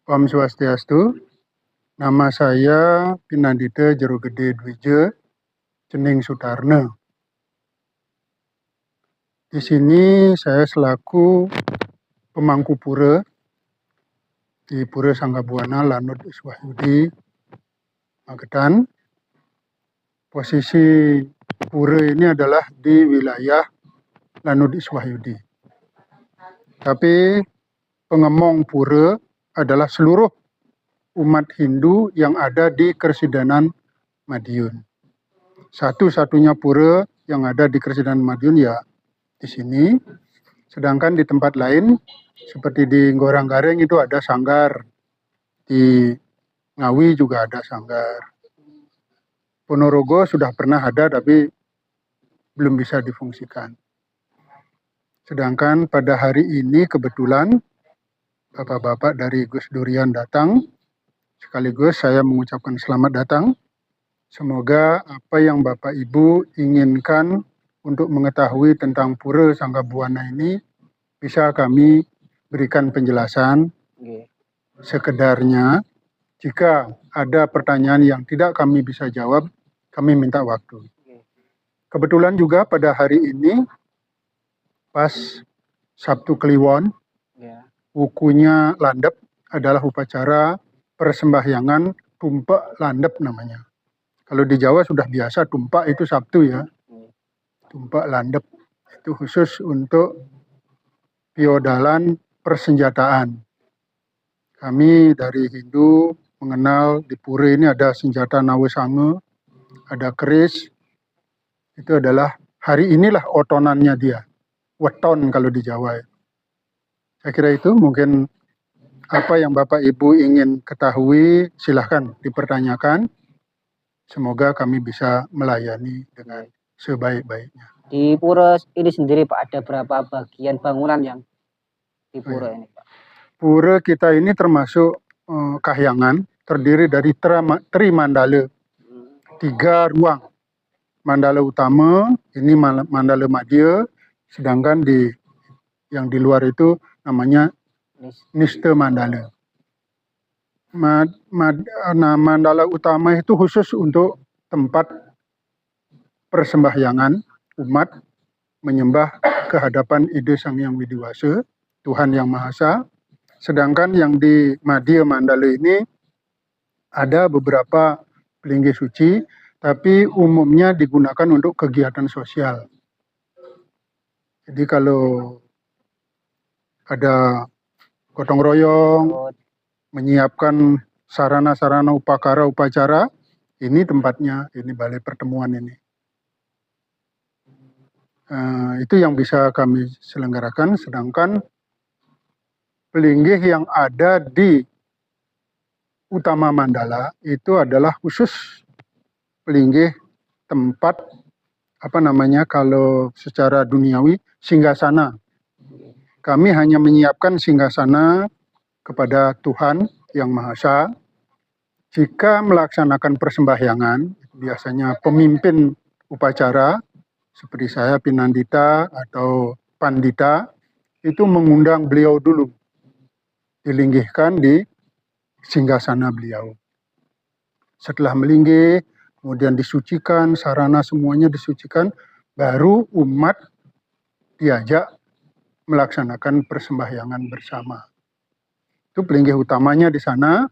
Om Swastiastu, nama saya Pinandita Jerogede Dwije, Cening Sutarna. Di sini saya selaku pemangku pura di Pura Sanggabuana Lanut Iswahyudi, Magetan. Posisi pura ini adalah di wilayah Lanut Iswahyudi. Tapi pengemong pura adalah seluruh umat Hindu yang ada di Kersidanan Madiun. Satu-satunya pura yang ada di Kersidanan Madiun ya di sini. Sedangkan di tempat lain seperti di Goranggareng itu ada sanggar. Di Ngawi juga ada sanggar. Ponorogo sudah pernah ada tapi belum bisa difungsikan. Sedangkan pada hari ini kebetulan bapak-bapak dari Gus Durian datang. Sekaligus saya mengucapkan selamat datang. Semoga apa yang Bapak Ibu inginkan untuk mengetahui tentang Pura Sanggabuana ini bisa kami berikan penjelasan sekedarnya. Jika ada pertanyaan yang tidak kami bisa jawab, kami minta waktu. Kebetulan juga pada hari ini pas Sabtu Kliwon, wukunya landep adalah upacara persembahyangan tumpak landep namanya. Kalau di Jawa sudah biasa tumpak itu Sabtu ya. Tumpak landep itu khusus untuk piodalan persenjataan. Kami dari Hindu mengenal di pura ini ada senjata Nawasange, ada keris. Itu adalah hari inilah otonannya dia. Weton kalau di Jawa. Saya kira itu mungkin apa yang Bapak Ibu ingin ketahui silahkan dipertanyakan. Semoga kami bisa melayani dengan sebaik-baiknya. Di pura ini sendiri Pak, ada berapa bagian bangunan yang di pura ini Pak? Pura kita ini termasuk kahyangan, terdiri dari Trimandala. 3 ruang. Mandala utama, ini Mandala Madya, sedangkan yang di luar itu namanya Nista Mandala. Mandala utama itu khusus untuk tempat persembahyangan umat menyembah kehadapan Ide Sang Hyang Widiwasa, Tuhan Yang Maha Esa. Sedangkan yang di Madya Mandala ini ada beberapa pelinggih suci, tapi umumnya digunakan untuk kegiatan sosial. Jadi kalau ada gotong royong, menyiapkan sarana-sarana upacara, ini tempatnya, ini balai pertemuan ini. Itu yang bisa kami selenggarakan, sedangkan pelinggih yang ada di utama Mandala itu adalah khusus pelinggih tempat kalau secara duniawi singgasana. Kami hanya menyiapkan singgasana kepada Tuhan Yang Maha Esa. Jika melaksanakan persembahyangan, biasanya pemimpin upacara seperti saya Pinandita atau Pandita itu mengundang beliau dulu, dilinggihkan di singgasana beliau. Setelah melinggih, kemudian disucikan, sarana semuanya disucikan, baru umat diajak melaksanakan persembahyangan bersama. Itu pelinggih utamanya di sana.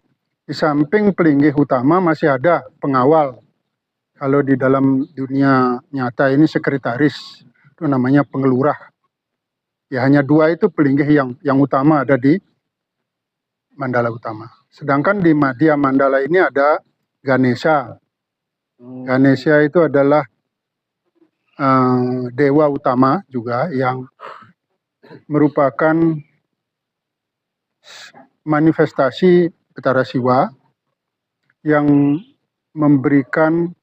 Di samping pelinggih utama masih ada pengawal. Kalau di dalam dunia nyata ini sekretaris, itu namanya pengelurah. Ya hanya 2 itu pelinggih yang utama ada di Mandala utama. Sedangkan di Madya Mandala ini ada Ganesha. Ganesha itu adalah dewa utama juga yang merupakan manifestasi Betara Siwa yang memberikan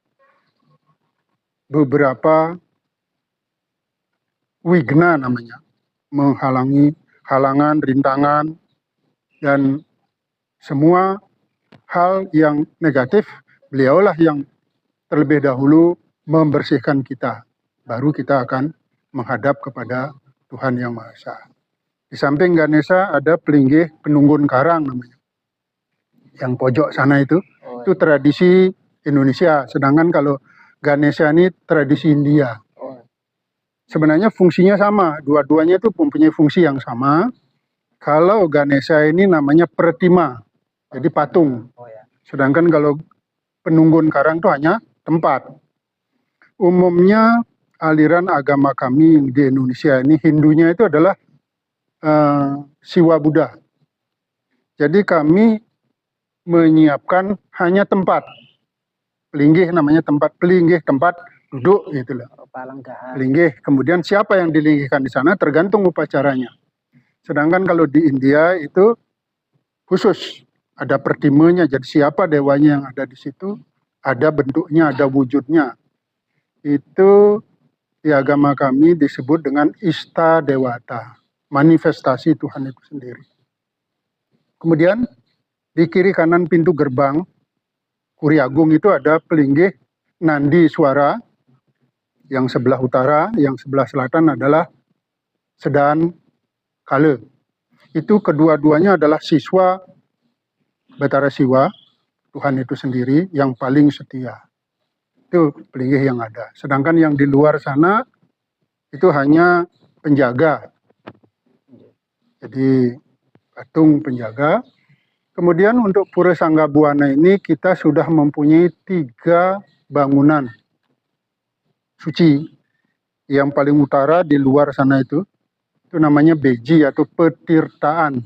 beberapa wigna namanya, menghalangi halangan, rintangan, dan semua hal yang negatif, beliaulah yang terlebih dahulu membersihkan kita. Baru kita akan menghadap kepada Tuhan Yang Maha Esa. Di samping Ganesha ada pelinggih penunggun karang namanya. yang pojok sana itu Oh, tradisi Indonesia. Sedangkan kalau Ganesha ini tradisi India. oh, Sebenarnya fungsinya sama, dua-duanya itu mempunyai fungsi yang sama. Kalau Ganesha ini namanya Pratima, jadi patung. oh ya. Sedangkan kalau penunggun karang itu hanya tempat. Umumnya aliran agama kami di Indonesia ini, Hindunya itu adalah Siwa Buddha. Jadi kami menyiapkan hanya tempat. Pelinggih namanya tempat pelinggih, tempat duduk gitu loh. Palanggahan. Pelinggih. Kemudian siapa yang dilinggihkan di sana tergantung upacaranya. Sedangkan kalau di India itu khusus ada pertimanya. Jadi siapa dewanya yang ada di situ, ada bentuknya, ada wujudnya. Itu di agama kami disebut dengan Ista Dewata, manifestasi Tuhan itu sendiri. Kemudian di kiri kanan pintu gerbang Kuri Agung itu ada pelinggih Nandi Suara, yang sebelah utara, yang sebelah selatan adalah Sedan Kale. Itu kedua-duanya adalah siswa Batara Siwa, Tuhan itu sendiri yang paling setia. Itu pelinggih yang ada. Sedangkan yang di luar sana itu hanya penjaga. Jadi patung penjaga. Kemudian untuk Pura Sanggabuana ini kita sudah mempunyai 3 bangunan suci. Yang paling utara di luar sana itu namanya Beji atau Petirtaan.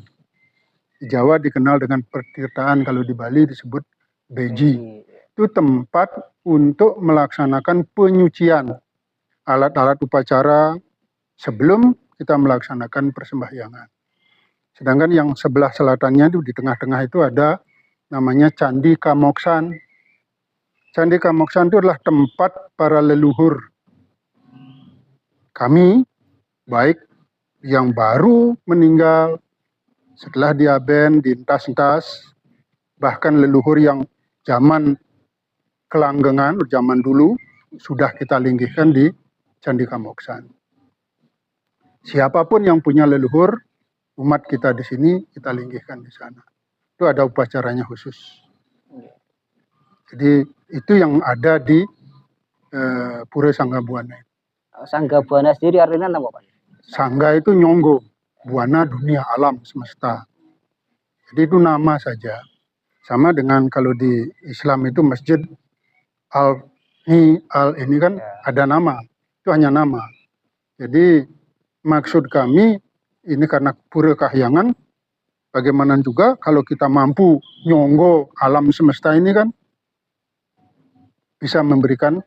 Di Jawa dikenal dengan Petirtaan, kalau di Bali disebut Beji. Itu tempat untuk melaksanakan penyucian alat-alat upacara sebelum kita melaksanakan persembahyangan. Sedangkan yang sebelah selatannya itu di tengah-tengah itu ada namanya Candi Kamoksan. Candi Kamoksan itu adalah tempat para leluhur kami, baik yang baru meninggal, setelah diaben, dintas-entas, bahkan leluhur yang zaman kelanggengan, zaman dulu, sudah kita linggihkan di Candi Kamoksan. Siapapun yang punya leluhur, umat kita di sini, kita linggihkan di sana. Itu ada upacaranya khusus. Jadi itu yang ada di Pura Sanggabuana. Sanggabuana sendiri artinya apa, Pak? Sangga itu nyonggo, buana dunia alam semesta. Jadi itu nama saja. Sama dengan kalau di Islam itu masjid al ini kan ada nama. Itu hanya nama. Jadi maksud kami ini karena Pura Kahyangan, bagaimana juga kalau kita mampu nyonggo alam semesta ini kan bisa memberikan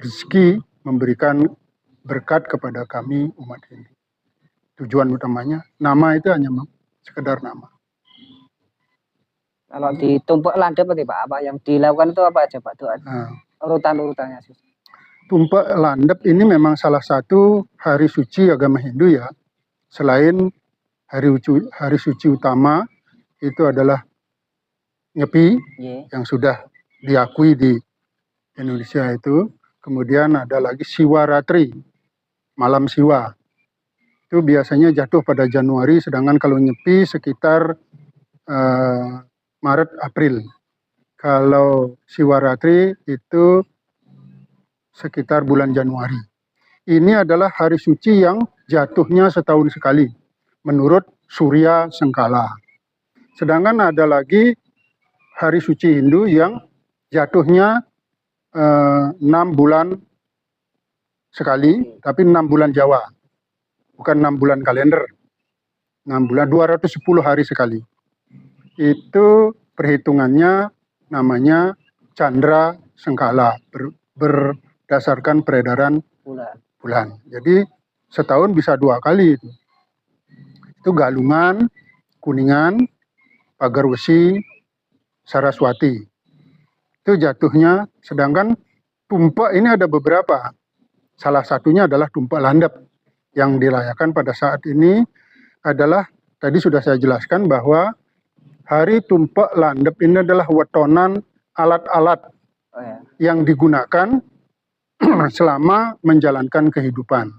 rezeki, memberikan berkat kepada kami umat ini. Tujuan utamanya, nama itu hanya sekedar nama. Kalau di Tumpak Landep Pak, apa yang dilakukan itu apa aja Pak? Urutan-urutannya sih. Tumpak Landep ini memang salah satu hari suci agama Hindu ya. Selain hari suci utama itu adalah Nyepi yang sudah diakui di Indonesia itu. Kemudian ada lagi Siwaratri, malam Siwa. Itu biasanya jatuh pada Januari, sedangkan kalau Nyepi sekitar Maret April. Kalau Siwaratri itu sekitar bulan Januari. Ini adalah hari suci yang jatuhnya setahun sekali menurut Surya Sengkala. Sedangkan ada lagi hari suci Hindu yang jatuhnya 6 bulan sekali, tapi 6 bulan Jawa. Bukan 6 bulan kalender. 6 bulan, 210 hari sekali. Itu perhitungannya namanya Chandra Sengkala, berdasarkan peredaran bulan. Jadi setahun bisa 2 kali itu. Itu Galungan, Kuningan, Pagarwesi, Saraswati. Itu jatuhnya, sedangkan tumpak ini ada beberapa. Salah satunya adalah tumpak landep yang dirayakan pada saat ini adalah, tadi sudah saya jelaskan bahwa hari tumpak landep ini adalah wetonan alat-alat yang digunakan selama menjalankan kehidupan.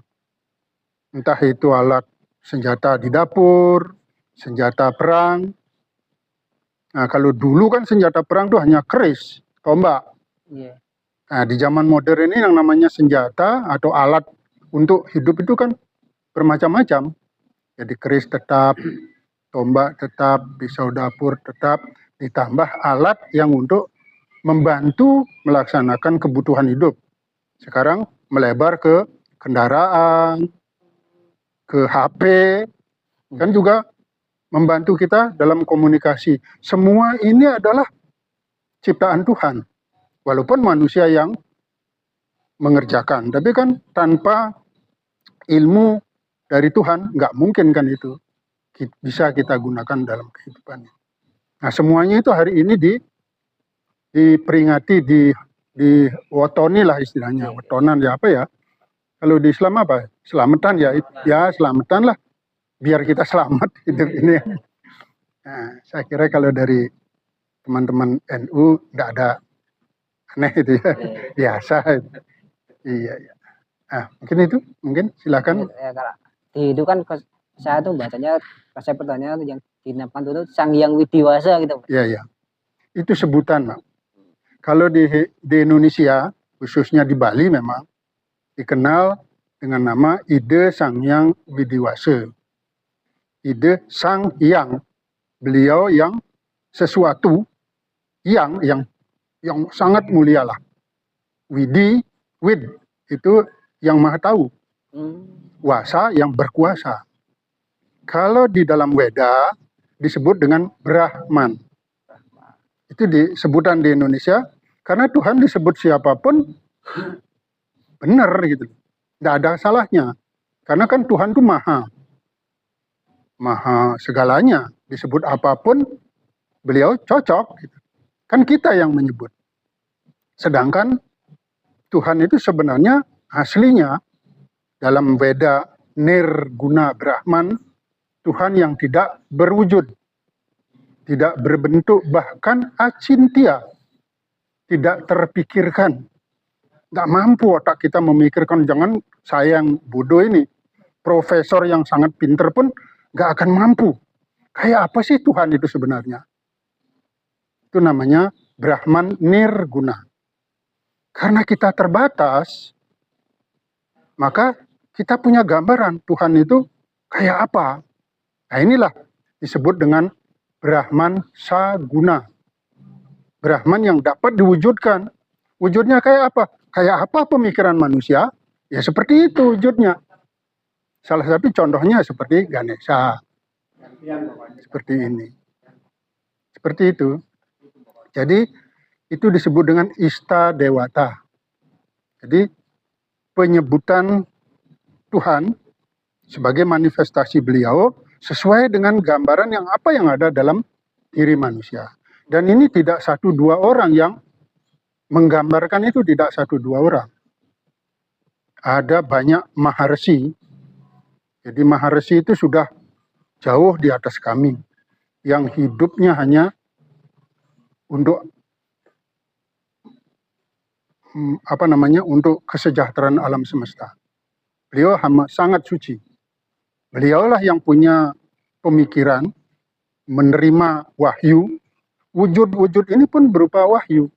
Entah itu alat senjata di dapur, senjata perang, Nah, kalau dulu kan senjata perang itu hanya keris, tombak. Iya. Nah, di zaman modern ini yang namanya senjata atau alat untuk hidup itu kan bermacam-macam. Jadi keris tetap, tombak tetap, pisau dapur tetap, ditambah alat yang untuk membantu melaksanakan kebutuhan hidup. Sekarang melebar ke kendaraan, ke HP, kan juga membantu kita dalam komunikasi. Semua ini adalah ciptaan Tuhan. Walaupun manusia yang mengerjakan. Tapi kan tanpa ilmu dari Tuhan, nggak mungkin kan itu bisa kita gunakan dalam kehidupan. Nah, semuanya itu hari ini diperingati, diwotoni lah istilahnya. Wotonan ya apa ya? Kalau di Islam apa? Selamatan ya, ya selamatan lah. Biar kita selamat hidup ini. Nah, saya kira kalau dari teman-teman NU nggak ada aneh itu ya, biasa. Iya, iya. Nah, mungkin silakan. Ya, kalau di itu kan saya tuh bacanya, pas saya bertanya yang di 8 itu Sang Hyang Widiwasa gitu. Iya, iya. Itu sebutan, Pak. Kalau di Indonesia, khususnya di Bali memang dikenal dengan nama Ide Sang Hyang Widiwasa. Ide Sang Hyang, beliau yang sesuatu yang sangat mulia lah. Wid itu yang maha tahu. Wasa yang berkuasa. Kalau di dalam Weda disebut dengan Brahman. Itu disebutan di Indonesia karena Tuhan disebut siapapun benar gitu. Tidak ada salahnya. Karena kan Tuhan itu maha segalanya. Disebut apapun beliau cocok gitu. Kan kita yang menyebut. Sedangkan Tuhan itu sebenarnya aslinya dalam Weda Nirguna Brahman, Tuhan yang tidak berwujud, tidak berbentuk, bahkan acintya, tidak terpikirkan. Nggak mampu otak kita memikirkan, jangan saya yang bodoh ini, profesor yang sangat pinter pun nggak akan mampu. Kayak apa sih Tuhan itu sebenarnya? Itu namanya Brahman Nirguna. Karena kita terbatas, maka kita punya gambaran Tuhan itu kayak apa. Nah, inilah disebut dengan Brahman Saguna. Brahman yang dapat diwujudkan. Wujudnya kayak apa? Kayak apa pemikiran manusia? Ya seperti itu wujudnya. Salah satu contohnya seperti Ganesha. Seperti ini. Seperti itu. Jadi itu disebut dengan Ista Dewata. Jadi penyebutan Tuhan sebagai manifestasi beliau sesuai dengan gambaran yang ada dalam diri manusia. Dan ini tidak 1-2 orang yang menggambarkan itu, tidak 1-2 orang. Ada banyak maharsi. Jadi maharsi itu sudah jauh di atas kami. Yang hidupnya hanya untuk untuk kesejahteraan alam semesta. Beliau sangat suci. Beliaulah yang punya pemikiran, menerima wahyu. Wujud-wujud ini pun berupa wahyu.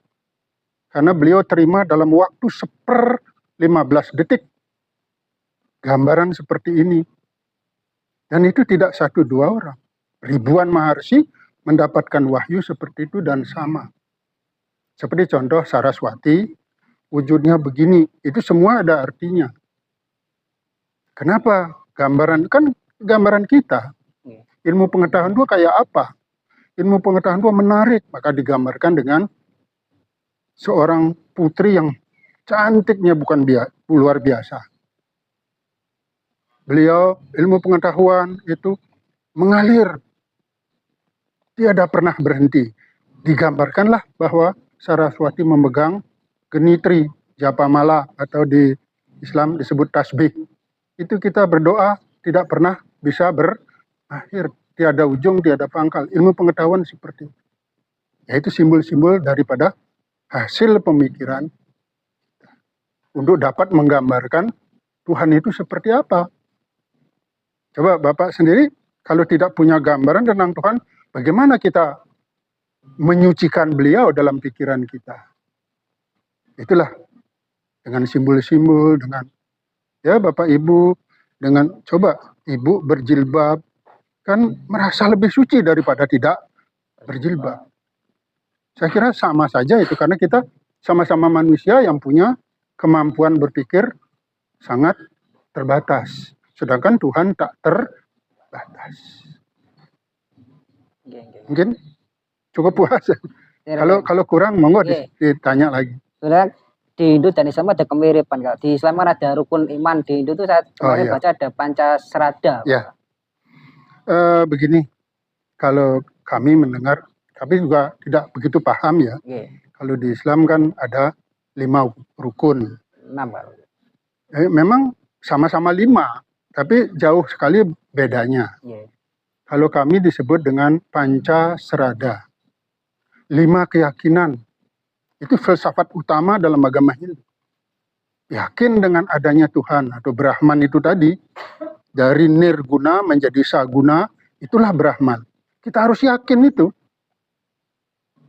Karena beliau terima dalam waktu 1/15 detik. Gambaran seperti ini. Dan itu tidak 1-2 orang. Ribuan maharsi mendapatkan wahyu seperti itu dan sama. Seperti contoh Saraswati, wujudnya begini, itu semua ada artinya. Kenapa? Gambaran kita. Ilmu pengetahuan itu kayak apa? Ilmu pengetahuan itu menarik, maka digambarkan dengan seorang putri yang cantiknya bukan luar biasa. Beliau ilmu pengetahuan itu mengalir, tiada pernah berhenti. Digambarkanlah bahwa Saraswati memegang genitri Japamala atau di Islam disebut tasbih. Itu kita berdoa tidak pernah bisa berakhir, tiada ujung, tiada pangkal. Ilmu pengetahuan seperti itu. Yaitu simbol-simbol daripada hasil pemikiran untuk dapat menggambarkan Tuhan itu seperti apa. Coba Bapak sendiri kalau tidak punya gambaran tentang Tuhan, bagaimana kita menyucikan beliau dalam pikiran kita. Itulah dengan simbol-simbol, dengan ya Bapak Ibu, dengan coba Ibu berjilbab, kan merasa lebih suci daripada tidak berjilbab. Saya kira sama saja itu, karena kita sama-sama manusia yang punya kemampuan berpikir sangat terbatas. Sedangkan Tuhan tak terbatas. Mungkin cukup puas. Kalau kurang, monggo ditanya lagi. Sebenarnya di Hindu dan Islam ada kemiripan. Kalau di Islam kan ada rukun iman. Di Hindu itu saya kemarin baca ada Pancasrada. Ya. Begini, kalau kami mendengar, tapi juga tidak begitu paham ya. Kalau di Islam kan ada 5 rukun. 6 Pak. Memang sama-sama 5, tapi jauh sekali bedanya. Kalau kami disebut dengan Pancasrada. 5 keyakinan. Itu filsafat utama dalam agama Hindu. Yakin dengan adanya Tuhan atau Brahman itu tadi, dari nirguna menjadi saguna, itulah Brahman. Kita harus yakin itu.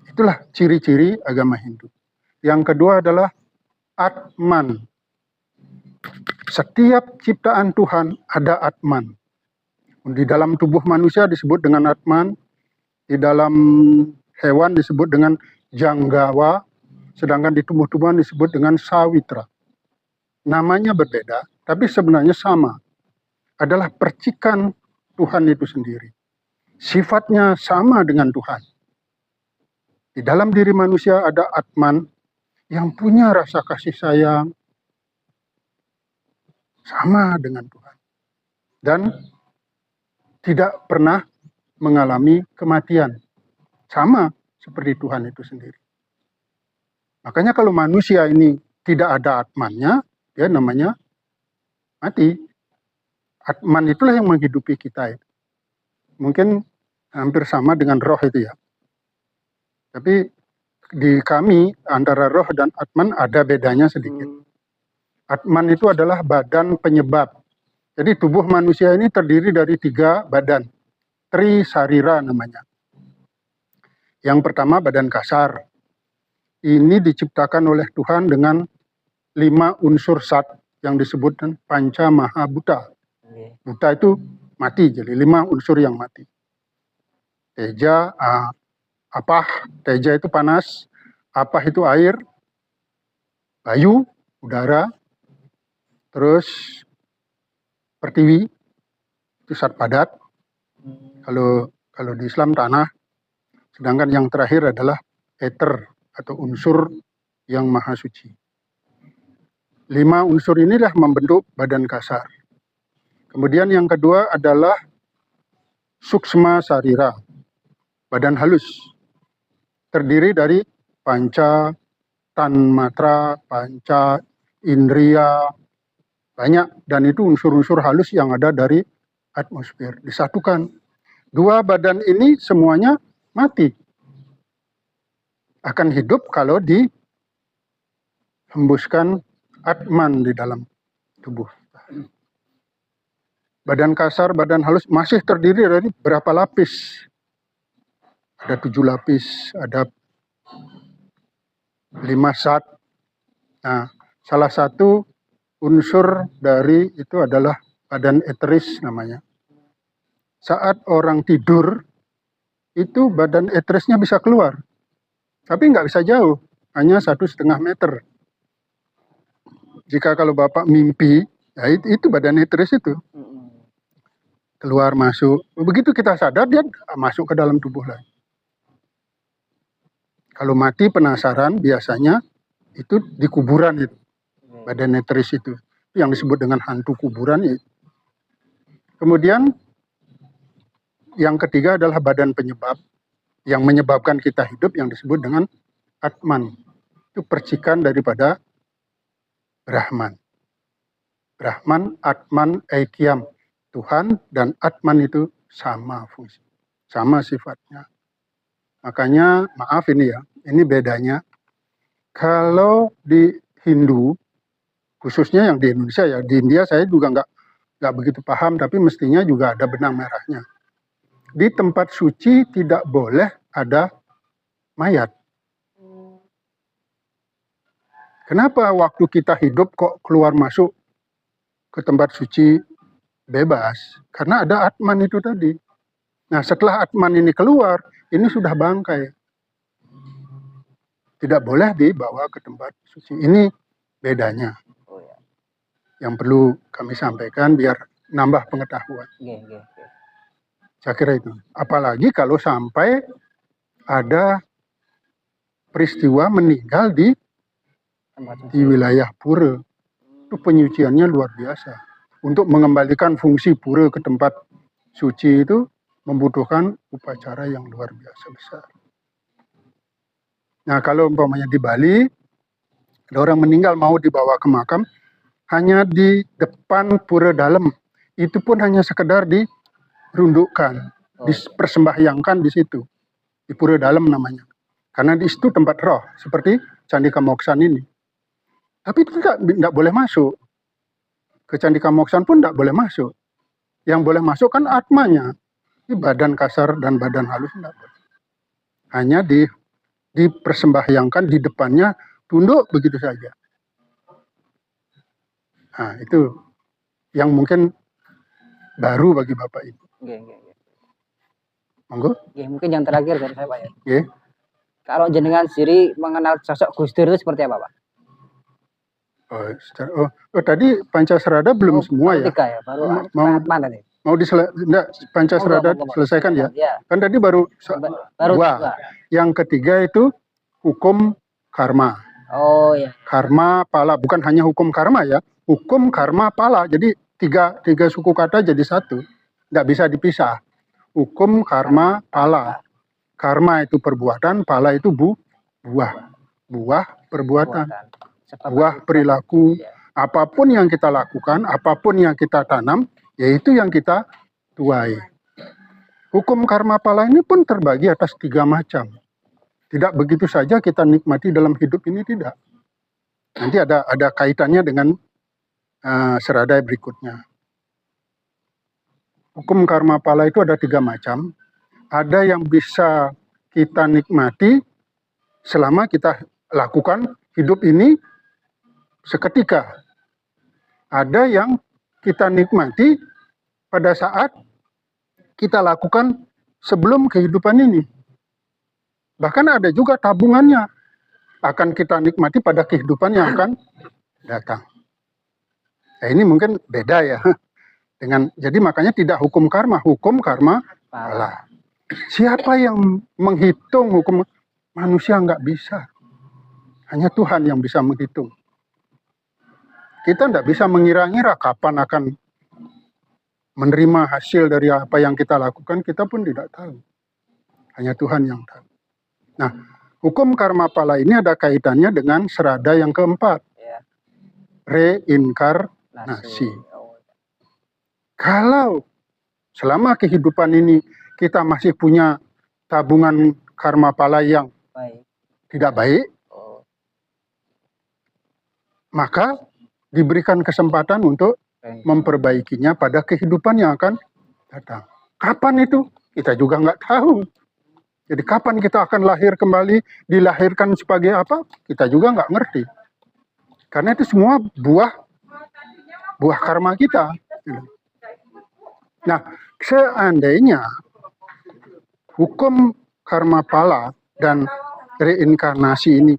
Itulah ciri-ciri agama Hindu. Yang kedua adalah Atman. Setiap ciptaan Tuhan ada Atman. Di dalam tubuh manusia disebut dengan Atman, di dalam hewan disebut dengan Janggawa, sedangkan di tumbuh-tumbuhan disebut dengan Sawitra. Namanya berbeda, tapi sebenarnya sama. Adalah percikan Tuhan itu sendiri. Sifatnya sama dengan Tuhan. Di dalam diri manusia ada Atman yang punya rasa kasih sayang sama dengan Tuhan. Dan tidak pernah mengalami kematian. Sama seperti Tuhan itu sendiri. Makanya kalau manusia ini tidak ada Atmannya, dia namanya mati. Atman itulah yang menghidupi kita. Mungkin hampir sama dengan roh itu ya. Tapi di kami antara roh dan Atman ada bedanya sedikit. Atman itu adalah badan penyebab. Jadi tubuh manusia ini terdiri dari 3 badan. Trisarira namanya. Yang pertama badan kasar. Ini diciptakan oleh Tuhan dengan 5 unsur sat yang disebut Panca Maha Buta. Buta itu mati, jadi 5 unsur yang mati. Teja, apah, teja itu panas, apah itu air, bayu, udara, terus pertiwi, itu sat padat. Kalau di Islam tanah, sedangkan yang terakhir adalah eter atau unsur yang maha suci. 5 unsur inilah membentuk badan kasar. Kemudian yang kedua adalah suksma sarira, badan halus. Terdiri dari panca, tanmatra, panca, indria, banyak. Dan itu unsur-unsur halus yang ada dari atmosfer. Disatukan. 2 badan ini semuanya mati. Akan hidup kalau dihembuskan Atman di dalam tubuh. Badan kasar, badan halus masih terdiri dari berapa lapis? Ada 7 lapis, ada 5 sat. Nah, salah satu unsur dari itu adalah badan eteris namanya. Saat orang tidur, itu badan eterisnya bisa keluar. Tapi nggak bisa jauh, hanya 1,5 meter. Jika kalau Bapak mimpi, ya itu badan eteris itu. Keluar, masuk. Begitu kita sadar, dia masuk ke dalam tubuh lagi. Kalau mati penasaran, biasanya itu di kuburan itu. Badan eteris itu. Yang disebut dengan hantu kuburan itu. Kemudian, yang ketiga adalah badan penyebab. Yang menyebabkan kita hidup yang disebut dengan Atman. Itu percikan daripada Brahman. Brahman, Atman, Aikyam. Tuhan dan Atman itu sama fungsi. Sama sifatnya. Makanya, maaf ini ya, ini bedanya. Kalau di Hindu, khususnya yang di Indonesia ya, di India saya juga nggak begitu paham, tapi mestinya juga ada benang merahnya. Di tempat suci tidak boleh ada mayat. Kenapa waktu kita hidup kok keluar masuk ke tempat suci bebas? Karena ada Atman itu tadi. Nah, setelah Atman ini keluar, ini sudah bangkai. Tidak boleh dibawa ke tempat suci. Ini bedanya. Oh ya. Yang perlu kami sampaikan biar nambah pengetahuan. Saya kira itu. Apalagi kalau sampai ada peristiwa meninggal di wilayah pura. Itu penyuciannya luar biasa. Untuk mengembalikan fungsi pura ke tempat suci itu membutuhkan upacara yang luar biasa besar. Nah, kalau umpamanya di Bali, ada orang meninggal mau dibawa ke makam, hanya di depan pura dalam. Itu pun hanya sekedar dirundukkan, dipersembahyankan di situ. Di pura dalam namanya. Karena di situ tempat roh, seperti Candi Kamoksan ini. Tapi itu tidak boleh masuk. Ke Candi Kamoksan pun tidak boleh masuk. Yang boleh masuk kan atmanya. Di badan kasar dan badan halus tidak boleh. Hanya dipersembahyankan di depannya, tunduk begitu saja. Nah, itu yang mungkin baru bagi Bapak Ibu. Monggo. Mungkin yang terakhir dari saya, Pak ya. Yeah. Kalau jenengan sendiri mengenal sosok Gus Dur itu seperti apa, Pak? Tadi Pancasrada belum semua ya. Ya, baru tadi. Mau Pancasrada selesaikan ya. Kan tadi baru dua. Yang ketiga itu hukum karma. Oh ya. Karma pala, bukan hanya hukum karma ya. Hukum karma pala. Jadi tiga suku kata jadi satu. Tidak bisa dipisah. Hukum karma pala. Karma itu perbuatan, pala itu buah. Buah perbuatan. Buah perilaku. Apapun yang kita lakukan, apapun yang kita tanam, yaitu yang kita tuai. Hukum karma pala ini pun terbagi atas 3 macam. Tidak begitu saja kita nikmati dalam hidup ini, tidak. Nanti ada kaitannya dengan serada berikutnya. Hukum karma pala itu ada 3 macam. Ada yang bisa kita nikmati selama kita lakukan hidup ini seketika. Ada yang kita nikmati pada saat kita lakukan sebelum kehidupan ini. Bahkan ada juga tabungannya. Akan kita nikmati pada kehidupan yang akan datang. Nah, ini mungkin beda ya. Jadi makanya tidak hukum karma pala. Siapa yang menghitung hukum? Manusia nggak bisa. Hanya Tuhan yang bisa menghitung. Kita tidak bisa mengira-ngira kapan akan menerima hasil dari apa yang kita lakukan, kita pun tidak tahu. Hanya Tuhan yang tahu. Nah, hukum karma pala ini ada kaitannya dengan serada yang keempat. Reinkarnasi. Kalau selama kehidupan ini kita masih punya tabungan karma pala yang tidak baik, maka diberikan kesempatan untuk memperbaikinya pada kehidupan yang akan datang. Kapan itu? Kita juga nggak tahu. Jadi kapan kita akan lahir kembali, dilahirkan sebagai apa? Kita juga nggak ngerti. Karena itu semua buah karma kita. Nah, seandainya hukum karma pala dan reinkarnasi ini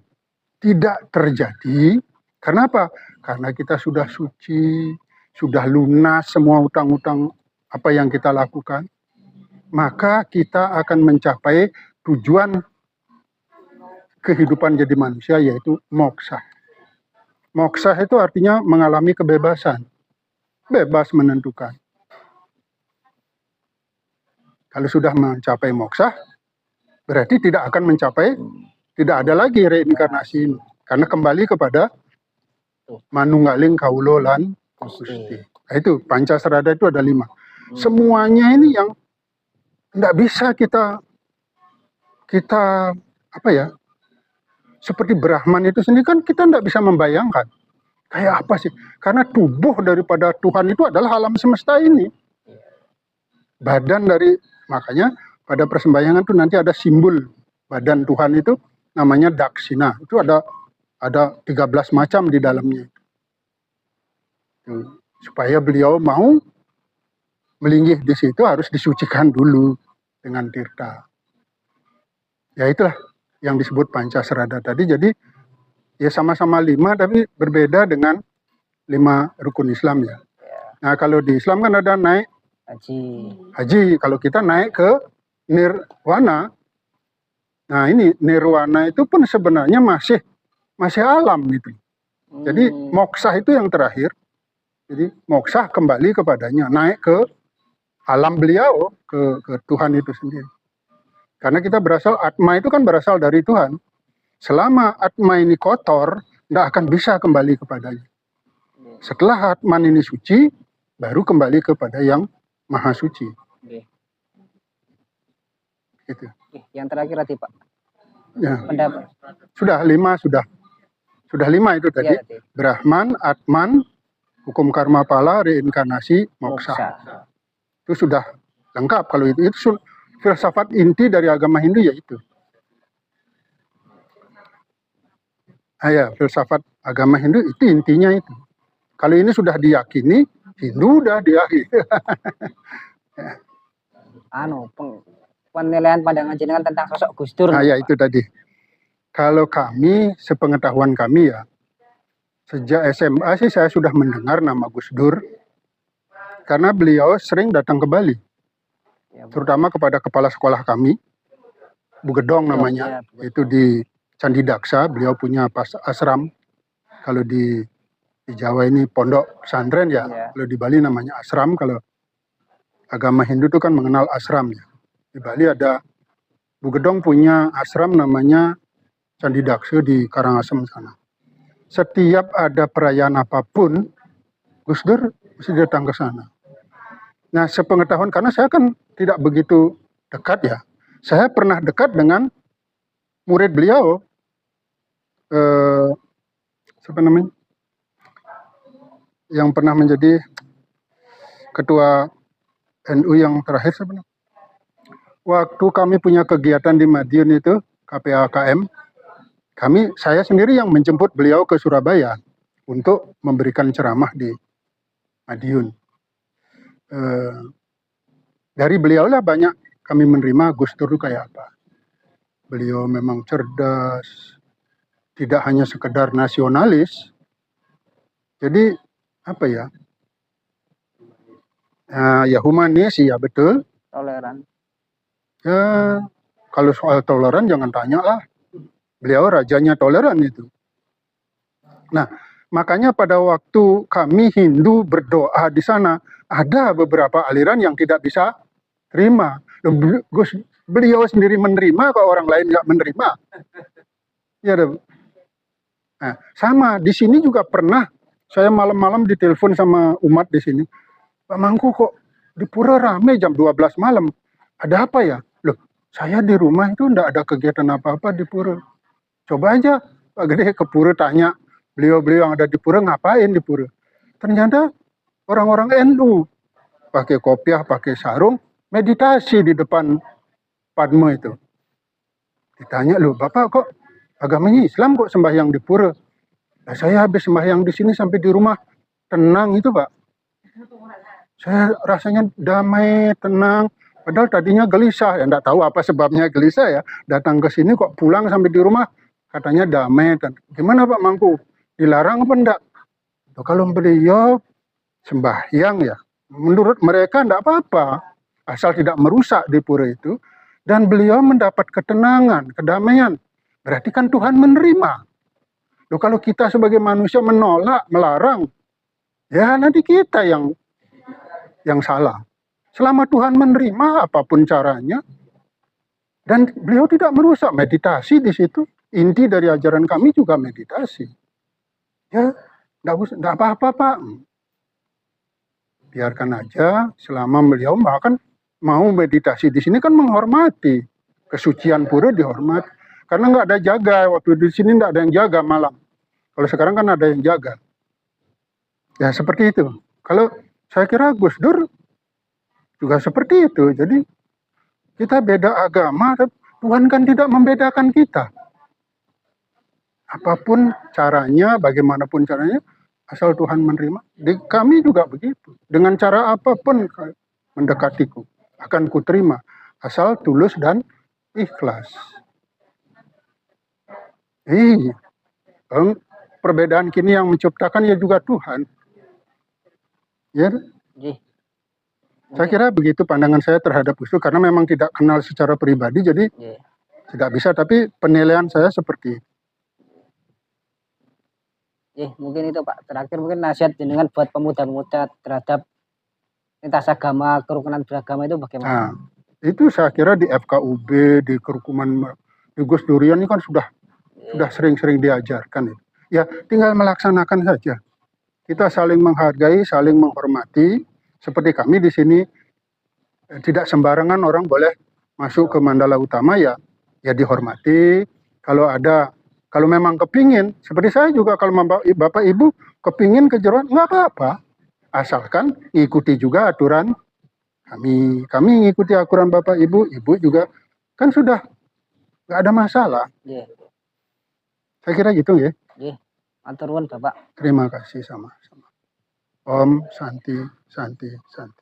tidak terjadi, kenapa? Karena kita sudah suci, sudah lunas semua utang-utang apa yang kita lakukan, maka kita akan mencapai tujuan kehidupan jadi manusia, yaitu moksha. Moksha itu artinya mengalami kebebasan, bebas menentukan. Kalau sudah mencapai moksha, berarti tidak ada lagi reinkarnasi ini, karena kembali kepada manunggaling kaulo lan Gusti. Nah, itu Pancasrada itu ada 5. Semuanya ini yang tidak bisa kita apa ya, seperti Brahman itu sendiri kan kita tidak bisa membayangkan kayak apa sih, karena tubuh daripada Tuhan itu adalah alam semesta ini, badan dari, makanya pada persembahyangan itu nanti ada simbol badan Tuhan itu namanya daksina. Itu ada 13 macam di dalamnya. Tuh. Supaya beliau mau melinggih di situ harus disucikan dulu dengan tirta. Ya itulah yang disebut Pancasrada tadi. Jadi ya sama-sama 5 tapi berbeda dengan 5 rukun Islam ya. Nah kalau di Islam kan ada naik haji. Kalau kita naik ke nirwana. Nah ini nirwana itu pun sebenarnya masih alam gitu. Jadi moksa itu yang terakhir. Jadi moksa kembali kepadanya, naik ke alam beliau, ke Tuhan itu sendiri. Karena kita atma itu kan berasal dari Tuhan. Selama atma ini kotor, tidak akan bisa kembali kepadanya. Setelah atman ini suci, baru kembali kepada yang maha suci. Gitu. Yang terakhir tadi Pak. Ya. Pendapat. Sudah 5 Sudah 5 itu tadi. Ya, Brahman, Atman, hukum karma pala, reinkarnasi, moksa. Itu sudah lengkap kalau itu. Itu filsafat inti dari agama Hindu yaitu. Ya, filsafat agama Hindu itu intinya itu. Kalau ini sudah diyakini, Hindu udah diyakini. Penilaian pandangan jenengan tentang sosok Gus Dur. Ya itu tadi. Kalau kami, sepengetahuan kami ya, sejak SMA sih saya sudah mendengar nama Gus Dur, karena beliau sering datang ke Bali, terutama kepada kepala sekolah kami, Bu Gedong namanya, itu di Candi Daksa, beliau punya asram. Kalau di Jawa ini pondok pesantren ya, kalau di Bali namanya asram, kalau agama Hindu itu kan mengenal asram ya. Di Bali ada, Bu Gedong punya asram namanya Candi Daksa di Karangasem sana. Setiap ada perayaan apapun, Gus Dur mesti datang ke sana. Nah, sepengetahuan, karena saya kan tidak begitu dekat ya. Saya pernah dekat dengan murid beliau, siapa namanya? Yang pernah menjadi ketua NU yang terakhir sebenarnya. Waktu kami punya kegiatan di Madiun itu, KPAKM, saya sendiri yang menjemput beliau ke Surabaya untuk memberikan ceramah di Madiun. Dari beliau lah banyak kami menerima Gus Dur kayak apa. Beliau memang cerdas, tidak hanya sekedar nasionalis. Jadi apa ya? Ya humanis, ya betul. Toleran. Ya kalau soal toleran jangan tanya lah. Beliau rajanya toleran itu. Nah, makanya pada waktu kami Hindu berdoa di sana, ada beberapa aliran yang tidak bisa terima. Beliau sendiri menerima, kok orang lain nggak menerima. Ya, nah, sama di sini juga pernah saya malam-malam ditelepon sama umat di sini. Pak Mangku kok di pura rame jam 12 malam. Ada apa ya? Loh, saya di rumah itu enggak ada kegiatan apa-apa di pura. Coba aja Pak Gede ke pura tanya beliau-beliau yang ada di pura ngapain di pura. Ternyata orang-orang NU pakai kopiah, pakai sarung, meditasi di depan Padma itu. Ditanya, loh Bapak kok agamanya Islam kok sembahyang di pura? Nah, saya habis sembahyang di sini sampai di rumah tenang itu Pak. Saya rasanya damai, tenang. Padahal tadinya gelisah, ya enggak tahu apa sebabnya gelisah ya. Datang ke sini kok pulang sampai di rumah katanya damai. Dan gimana Pak Mangku? Dilarang apa enggak? Kalau beliau sembahyang ya, menurut mereka enggak apa-apa. Asal tidak merusak di pura itu. Dan beliau mendapat ketenangan, kedamaian. Berarti kan Tuhan menerima. Loh, kalau kita sebagai manusia menolak, melarang, ya nanti kita yang salah. Selama Tuhan menerima apapun caranya, dan beliau tidak merusak, meditasi di situ. Inti dari ajaran kami juga meditasi. Ya, enggak apa-apa Pak. Biarkan aja, selama beliau bahkan mau meditasi di sini kan menghormati kesucian pura, dihormati. Karena nggak ada jaga, waktu di sini nggak ada yang jaga malam. Kalau sekarang kan ada yang jaga. Ya seperti itu. Kalau saya kira Gus Dur juga seperti itu. Jadi kita beda agama, Tuhan kan tidak membedakan kita. Apapun caranya, bagaimanapun caranya, asal Tuhan menerima. Kami juga begitu. Dengan cara apapun mendekatiku, akan kuterima. Asal tulus dan ikhlas. Perbedaan kini yang menciptakan ya juga Tuhan. Ya, saya kira begitu pandangan saya terhadap Gus Dur, karena memang tidak kenal secara pribadi, jadi tidak bisa. Tapi penilaian saya seperti itu. Mungkin itu Pak. Terakhir mungkin nasihat jenengan buat pemuda-pemuda terhadap lintas agama, kerukunan beragama itu bagaimana? Nah, itu saya kira di FKUB, di kerukunan di Gus Durian ini kan sudah sering-sering diajarkan. Ya, tinggal melaksanakan saja. Kita saling menghargai, saling menghormati. Seperti kami di sini, tidak sembarangan orang boleh masuk ke Mandala Utama, ya dihormati. Kalau memang kepingin, seperti saya juga, kalau Bapak Ibu kepingin ke Jeruan, nggak apa-apa. Asalkan ngikuti juga aturan kami. Kami ngikuti aturan Bapak Ibu, Ibu juga kan sudah nggak ada masalah. Saya kira gitu ya. Matur nuwun Bapak. Terima kasih sama-sama. Om Santi, Santi, Santi.